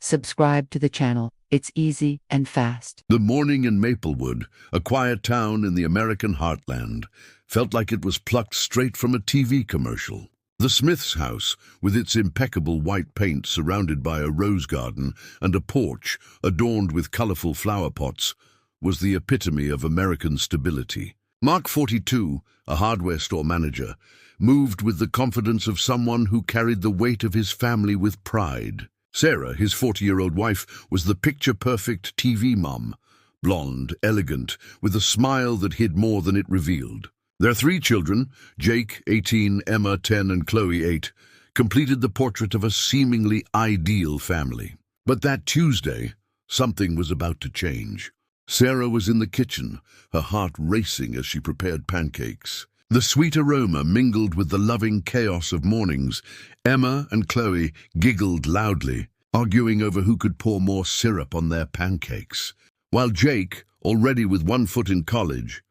subscribe to the channel. It's easy and fast. The morning in Maplewood, a quiet town in the American heartland, felt like it was plucked straight from a TV commercial. The Smiths' house, with its impeccable white paint surrounded by a rose garden and a porch adorned with colorful flower pots, was the epitome of American stability. Mark, 42, a hardware store manager, moved with the confidence of someone who carried the weight of his family with pride. Sarah, his 40-year-old wife, was the picture-perfect TV mom, blonde, elegant, with a smile that hid more than it revealed. Their 3 children, Jake, 18, Emma, 10, and Chloe, 8, completed the portrait of a seemingly ideal family. But that Tuesday, something was about to change. Sarah was in the kitchen, her heart racing as she prepared pancakes. The sweet aroma mingled with the loving chaos of mornings. Emma and Chloe giggled loudly, arguing over who could pour more syrup on their pancakes, while Jake, already with one foot in college,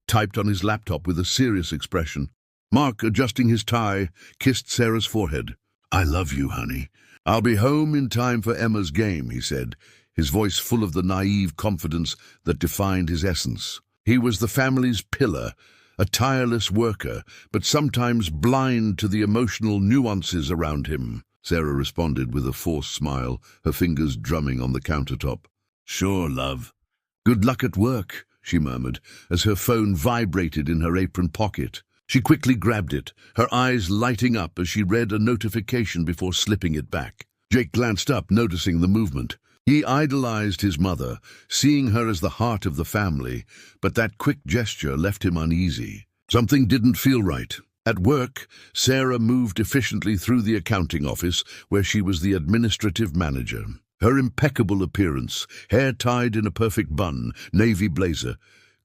typed on his laptop with a serious expression. Mark, adjusting his tie, kissed Sarah's forehead. "I love you, honey. I'll be home in time for Emma's game," he said, his voice full of the naive confidence that defined his essence. He was the family's pillar, a tireless worker, but sometimes blind to the emotional nuances around him. Sarah responded with a forced smile, her fingers drumming on the countertop. "Sure, love." "Good luck at work," she murmured, as her phone vibrated in her apron pocket. She quickly grabbed it, her eyes lighting up as she read a notification before slipping it back. Jake glanced up, noticing the movement. He idolized his mother, seeing her as the heart of the family, but that quick gesture left him uneasy. Something didn't feel right. At work, Sarah moved efficiently through the accounting office, where she was the administrative manager. Her impeccable appearance, hair tied in a perfect bun, navy blazer,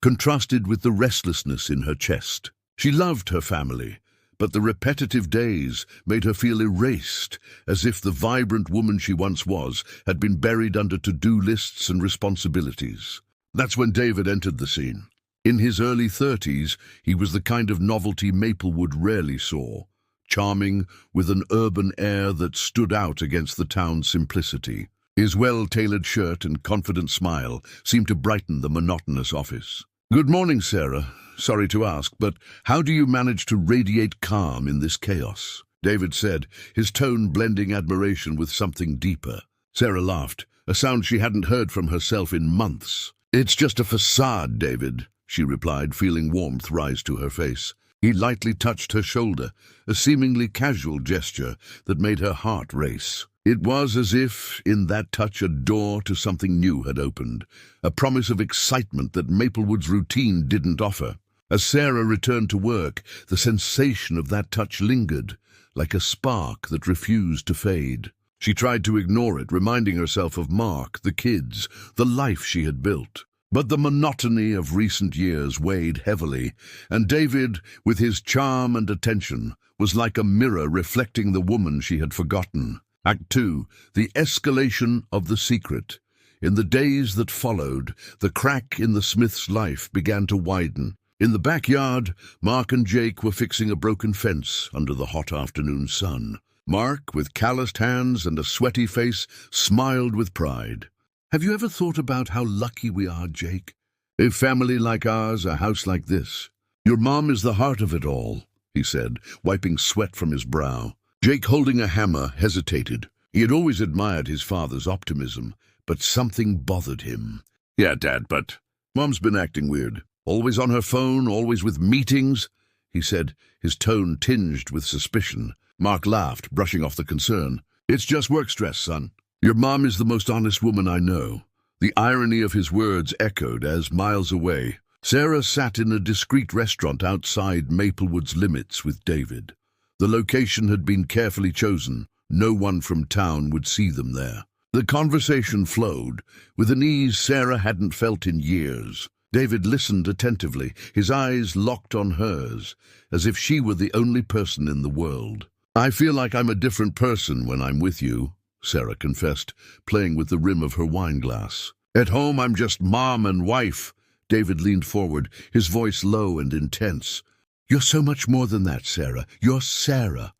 contrasted with the restlessness in her chest. She loved her family, but the repetitive days made her feel erased, as if the vibrant woman she once was had been buried under to-do lists and responsibilities. That's when David entered the scene. In his early 30s, he was the kind of novelty Maplewood rarely saw, charming, with an urban air that stood out against the town's simplicity. His well-tailored shirt and confident smile seemed to brighten the monotonous office. "Good morning, Sarah. Sorry to ask, but how do you manage to radiate calm in this chaos?" David said, his tone blending admiration with something deeper. Sarah laughed, a sound she hadn't heard from herself in months. "It's just a facade, David," she replied, feeling warmth rise to her face. He lightly touched her shoulder, a seemingly casual gesture that made her heart race. It was as if, in that touch, a door to something new had opened, a promise of excitement that Maplewood's routine didn't offer. As Sarah returned to work, the sensation of that touch lingered, like a spark that refused to fade. She tried to ignore it, reminding herself of Mark, the kids, the life she had built. But the monotony of recent years weighed heavily, and David, with his charm and attention, was like a mirror reflecting the woman she had forgotten. Act 2, the escalation of the secret. In the days that followed, the crack in the Smiths' life began to widen. In the backyard, Mark and Jake were fixing a broken fence under the hot afternoon sun. Mark, with calloused hands and a sweaty face, smiled with pride. "Have you ever thought about how lucky we are, Jake? A family like ours, a house like this. Your mom is the heart of it all," he said, wiping sweat from his brow. Jake, holding a hammer, hesitated. He had always admired his father's optimism, but something bothered him. "Yeah, Dad, but Mom's been acting weird. Always on her phone, always with meetings," he said, his tone tinged with suspicion. Mark laughed, brushing off the concern. "It's just work stress, son. Your mom is the most honest woman I know." The irony of his words echoed as, miles away, Sarah sat in a discreet restaurant outside Maplewood's limits with David. The location had been carefully chosen. No one from town would see them there. The conversation flowed, with an ease Sarah hadn't felt in years. David listened attentively, his eyes locked on hers, as if she were the only person in the world. "I feel like I'm a different person when I'm with you," Sarah confessed, playing with the rim of her wine glass. "At home, I'm just mom and wife." David leaned forward, his voice low and intense. "You're so much more than that, Sarah. You're Sarah."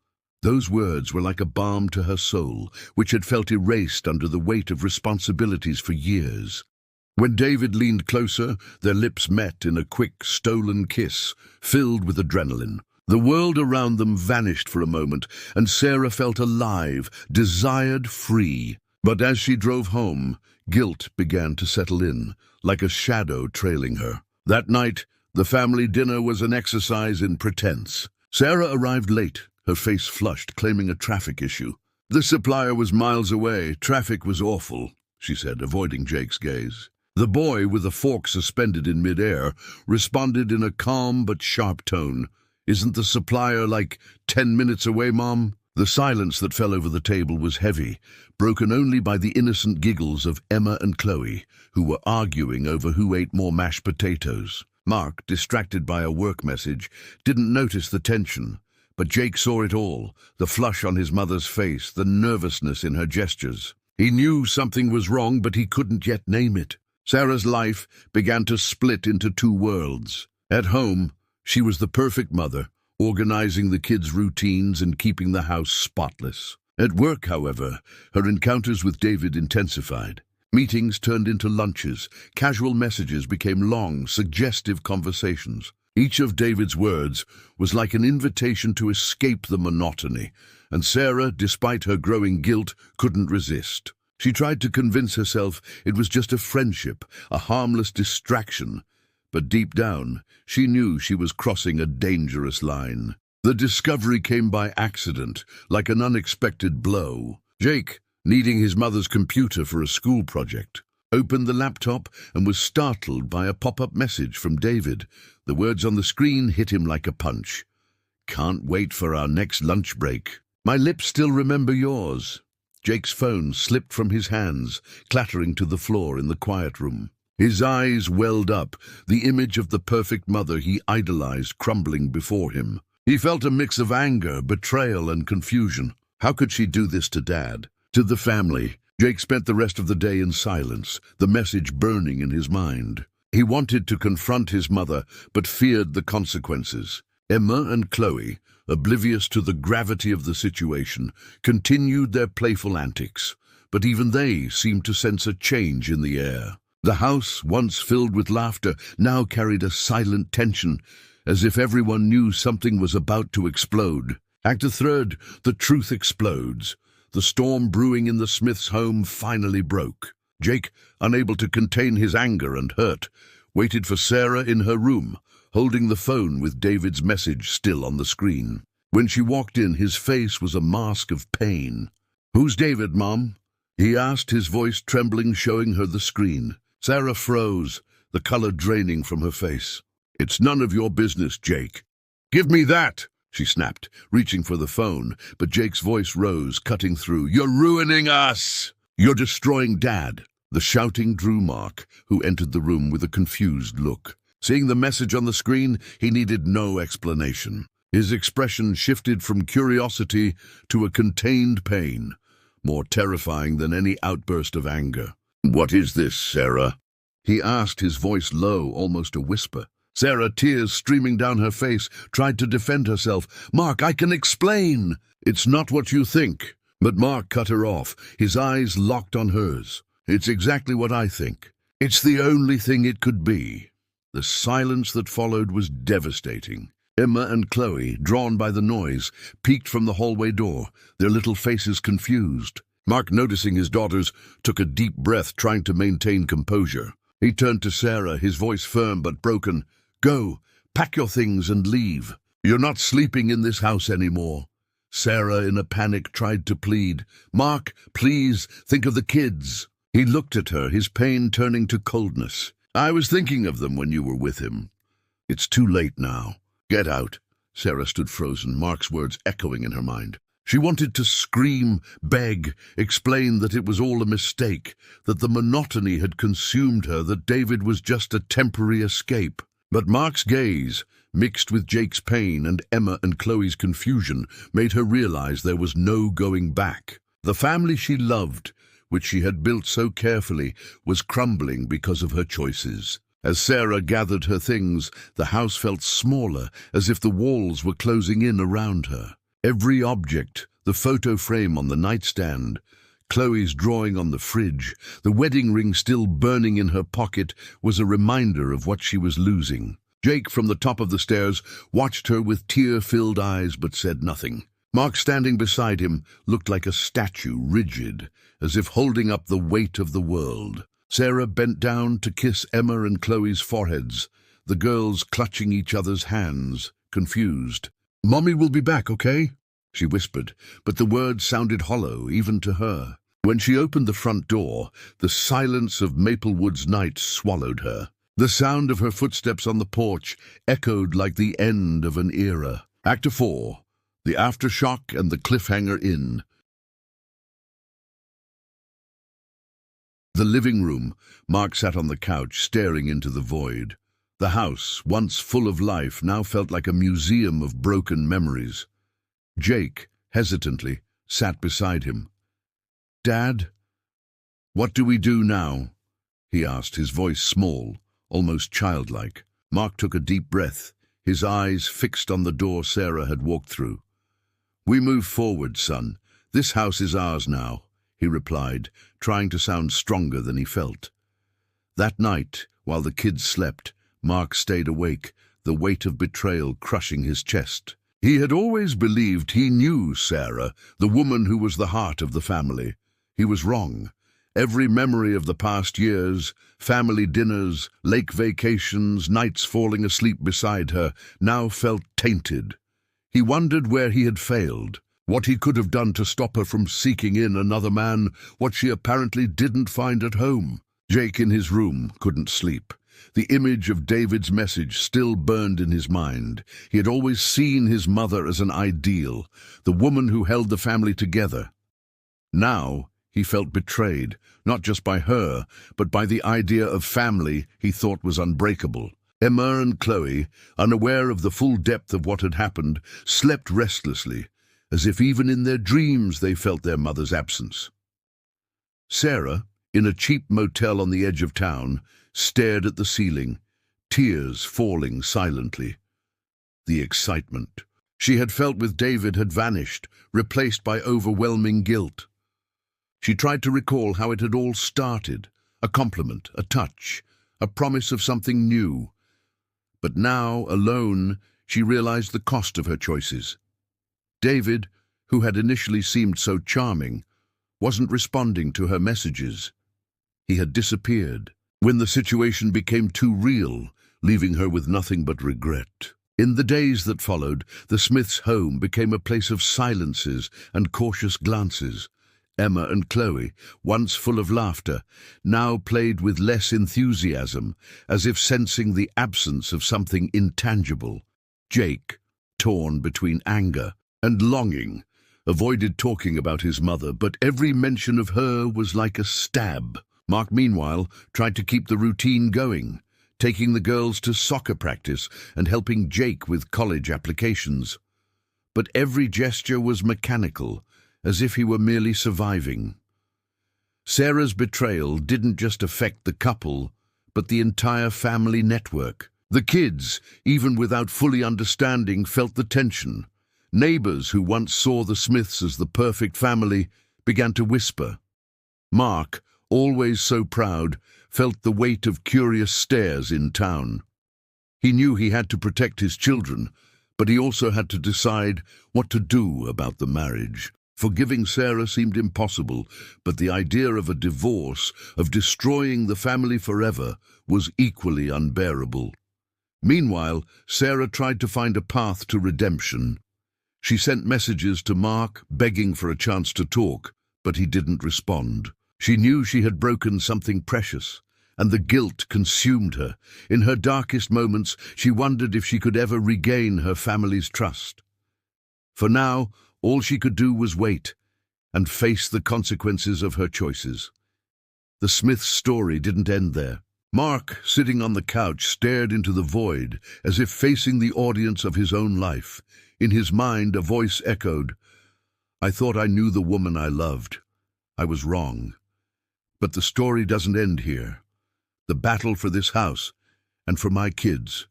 Those words were like a balm to her soul, which had felt erased under the weight of responsibilities for years. When David leaned closer, their lips met in a quick, stolen kiss, filled with adrenaline. The world around them vanished for a moment, and Sarah felt alive, desired, free. But as she drove home, guilt began to settle in, like a shadow trailing her. That night, the family dinner was an exercise in pretense. Sarah arrived late, her face flushed, claiming a traffic issue. The supplier was miles away. Traffic was awful, she said, avoiding Jake's gaze. The boy, with a fork suspended in midair, responded in a calm but sharp tone. "Isn't the supplier like 10 minutes away, Mom?" The silence that fell over the table was heavy, broken only by the innocent giggles of Emma and Chloe, who were arguing over who ate more mashed potatoes. Mark, distracted by a work message, didn't notice the tension. But Jake saw it all, the flush on his mother's face, the nervousness in her gestures. He knew something was wrong, but he couldn't yet name it. Sarah's life began to split into two worlds. At home, she was the perfect mother, organizing the kids' routines and keeping the house spotless. At work, however, her encounters with David intensified. Meetings turned into lunches. Casual messages became long, suggestive conversations. Each of David's words was like an invitation to escape the monotony, and Sarah, despite her growing guilt, couldn't resist. She tried to convince herself it was just a friendship, a harmless distraction, but deep down, she knew she was crossing a dangerous line. The discovery came by accident, like an unexpected blow. Jake, needing his mother's computer for a school project, opened the laptop and was startled by a pop-up message from David. The words on the screen hit him like a punch. "Can't wait for our next lunch break. My lips still remember yours." Jake's phone slipped from his hands, clattering to the floor in the quiet room. His eyes welled up, the image of the perfect mother he idolized crumbling before him. He felt a mix of anger, betrayal, and confusion. How could she do this to Dad? To the family? Jake spent the rest of the day in silence, the message burning in his mind. He wanted to confront his mother, but feared the consequences. Emma and Chloe, oblivious to the gravity of the situation, continued their playful antics, but even they seemed to sense a change in the air. The house, once filled with laughter, now carried a silent tension, as if everyone knew something was about to explode. Act third, the truth explodes. The storm brewing in the Smiths' home finally broke. Jake, unable to contain his anger and hurt, waited for Sarah in her room, holding the phone with David's message still on the screen. When she walked in, his face was a mask of pain. "Who's David, Mom?" he asked, his voice trembling, showing her the screen. Sarah froze, the color draining from her face. "It's none of your business, Jake." "Give me that!" she snapped, reaching for the phone, but Jake's voice rose, cutting through. "You're ruining us! You're destroying Dad!" The shouting drew Mark, who entered the room with a confused look. Seeing the message on the screen, he needed no explanation. His expression shifted from curiosity to a contained pain, more terrifying than any outburst of anger. "What is this, Sarah?" he asked, his voice low, almost a whisper. Sarah, tears streaming down her face, tried to defend herself. "Mark, I can explain." "It's not what you think." But Mark cut her off, his eyes locked on hers. "It's exactly what I think. It's the only thing it could be." The silence that followed was devastating. Emma and Chloe, drawn by the noise, peeked from the hallway door, their little faces confused. Mark, noticing his daughters, took a deep breath, trying to maintain composure. He turned to Sarah, his voice firm but broken. "Go, pack your things and leave. You're not sleeping in this house anymore." Sarah, in a panic, tried to plead. "Mark, please, think of the kids." He looked at her, his pain turning to coldness. "I was thinking of them when you were with him. It's too late now. Get out." Sarah stood frozen, Mark's words echoing in her mind. She wanted to scream, beg, explain that it was all a mistake, that the monotony had consumed her, that David was just a temporary escape. But Mark's gaze, mixed with Jake's pain and Emma and Chloe's confusion, made her realize there was no going back. The family she loved, which she had built so carefully, was crumbling because of her choices. As Sarah gathered her things, the house felt smaller, as if the walls were closing in around her. Every object, the photo frame on the nightstand, Chloe's drawing on the fridge, the wedding ring still burning in her pocket, was a reminder of what she was losing. Jake, from the top of the stairs, watched her with tear-filled eyes but said nothing. Mark, standing beside him, looked like a statue, rigid, as if holding up the weight of the world. Sarah bent down to kiss Emma and Chloe's foreheads, the girls clutching each other's hands, confused. "Mommy will be back, okay?" she whispered, but the words sounded hollow even to her. When she opened the front door, the silence of Maplewood's night swallowed her. The sound of her footsteps on the porch echoed like the end of an era. Act 4, the aftershock and the cliffhanger in. The living room. Mark sat on the couch, staring into the void. The house, once full of life, now felt like a museum of broken memories. Jake, hesitantly, sat beside him. "Dad, what do we do now?" he asked, his voice small, almost childlike. Mark took a deep breath, his eyes fixed on the door Sarah had walked through. "We move forward, son. This house is ours now," he replied, trying to sound stronger than he felt. That night, while the kids slept, Mark stayed awake, the weight of betrayal crushing his chest. He had always believed he knew Sarah, the woman who was the heart of the family. He was wrong. Every memory of the past years, family dinners, lake vacations, nights falling asleep beside her, now felt tainted. He wondered where he had failed, what he could have done to stop her from seeking in another man, what she apparently didn't find at home. Jake, in his room, couldn't sleep. The image of David's message still burned in his mind. He had always seen his mother as an ideal, the woman who held the family together. Now he felt betrayed, not just by her, but by the idea of family he thought was unbreakable. Emma and Chloe, unaware of the full depth of what had happened, slept restlessly, as if even in their dreams they felt their mother's absence. Sarah, in a cheap motel on the edge of town, stared at the ceiling, tears falling silently. The excitement she had felt with David had vanished, replaced by overwhelming guilt. She tried to recall how it had all started, a compliment, a touch, a promise of something new. But now, alone, she realized the cost of her choices. David, who had initially seemed so charming, wasn't responding to her messages. He had disappeared when the situation became too real, leaving her with nothing but regret. In the days that followed, the Smiths' home became a place of silences and cautious glances. Emma and Chloe, once full of laughter, now played with less enthusiasm, as if sensing the absence of something intangible. Jake, torn between anger and longing, avoided talking about his mother, but every mention of her was like a stab. Mark, meanwhile, tried to keep the routine going, taking the girls to soccer practice and helping Jake with college applications. But every gesture was mechanical, as if he were merely surviving. Sarah's betrayal didn't just affect the couple, but the entire family network. The kids, even without fully understanding, felt the tension. Neighbors who once saw the Smiths as the perfect family began to whisper. Mark, always so proud, felt the weight of curious stares in town. He knew he had to protect his children, but he also had to decide what to do about the marriage. Forgiving Sarah seemed impossible, but the idea of a divorce, of destroying the family forever, was equally unbearable. Meanwhile, Sarah tried to find a path to redemption. She sent messages to Mark, begging for a chance to talk, but he didn't respond. She knew she had broken something precious, and the guilt consumed her. In her darkest moments, she wondered if she could ever regain her family's trust. For now, all she could do was wait and face the consequences of her choices. The Smiths' story didn't end there. Mark, sitting on the couch, stared into the void, as if facing the audience of his own life. In his mind, a voice echoed, "I thought I knew the woman I loved. I was wrong. But the story doesn't end here. The battle for this house, and for my kids,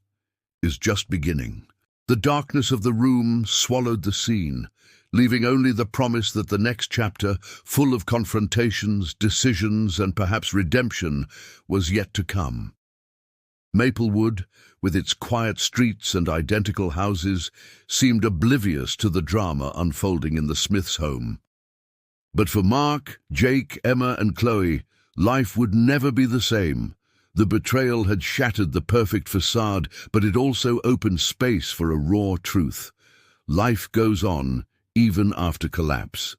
is just beginning." The darkness of the room swallowed the scene, leaving only the promise that the next chapter, full of confrontations, decisions, and perhaps redemption, was yet to come. Maplewood, with its quiet streets and identical houses, seemed oblivious to the drama unfolding in the Smiths' home. But for Mark, Jake, Emma, and Chloe, life would never be the same. The betrayal had shattered the perfect facade, but it also opened space for a raw truth. Life goes on, even after collapse.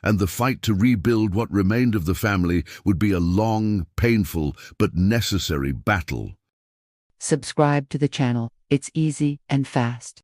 And the fight to rebuild what remained of the family would be a long, painful, but necessary battle. Subscribe to the channel. It's easy and fast.